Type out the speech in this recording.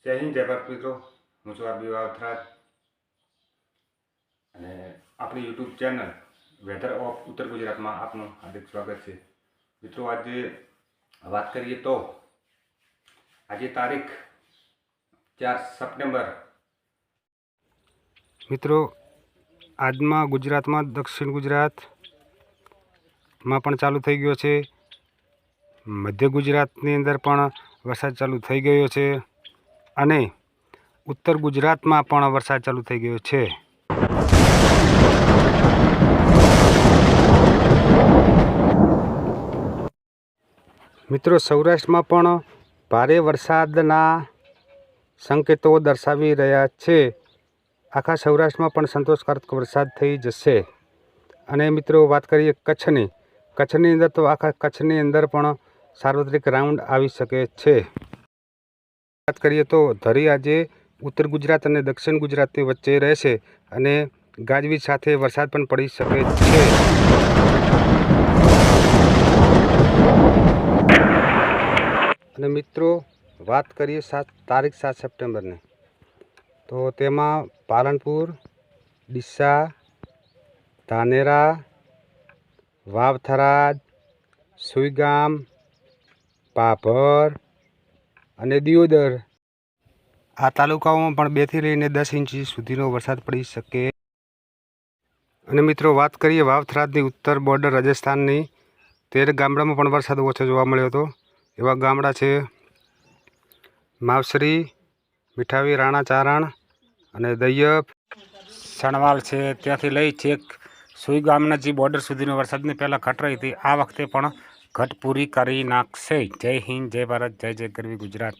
જય હિન્દ જય ભારત મિત્રો, હું છું આરબી વાવથરાજ અને આપણી યુટ્યુબ ચેનલ વેધર ઓફ ઉત્તર ગુજરાતમાં આપનું હાર્દિક સ્વાગત છે. મિત્રો આજે વાત કરીએ તો આજે તારીખ 4 સપ્ટેમ્બર. મિત્રો આજમાં ગુજરાતમાં દક્ષિણ ગુજરાતમાં પણ ચાલુ થઈ ગયો છે, મધ્ય ગુજરાતની અંદર પણ વરસાદ ચાલુ થઈ ગયો છે અને ઉત્તર ગુજરાતમાં પણ વરસાદ ચાલુ થઈ ગયો છે. મિત્રો સૌરાષ્ટ્રમાં પણ ભારે વરસાદના સંકેતો દર્શાવી રહ્યા છે. આખા સૌરાષ્ટ્રમાં પણ સંતોષકારક વરસાદ થઈ જશે. અને મિત્રો વાત કરીએ કચ્છની અંદર તો આખા કચ્છની અંદર પણ સાર્વત્રિક રાઉન્ડ આવી શકે છે. વાત કરીએ તો ધરી આજે ઉત્તર ગુજરાત અને દક્ષિણ ગુજરાતની વચ્ચે રહેશે અને ગાજવીજ સાથે વરસાદ પણ પડી શકે છે. અને મિત્રો વાત કરીએ તારીખ 7 સપ્ટેમ્બરની, તો તેમાં પાલનપુર, ડીસા, ધાનેરા, વાવથરાજ, સુઈગામ, ભાભર અને દિયોદર આ તાલુકાઓમાં પણ 2 થી લઈને 10 ઇંચ સુધીનો વરસાદ પડી શકે. અને મિત્રો વાત કરીએ વાવથરાજની ઉત્તર બોર્ડર રાજસ્થાનની, 13 ગામડામાં પણ વરસાદ ઓછો જોવા મળ્યો હતો. એવા ગામડા છે માવસરી, મીઠાવી, રાણા ચારણ અને દૈયપ, સણવાલ છે. ત્યાંથી લઈ છેક સુઈગામના જે બોર્ડર સુધીનો વરસાદની પહેલાં ઘટ રહી હતી, આ વખતે પણ ઘટ પૂરી કરી નાખશે. જય હિન્દ જય ભારત જય જય ગરવી ગુજરાત.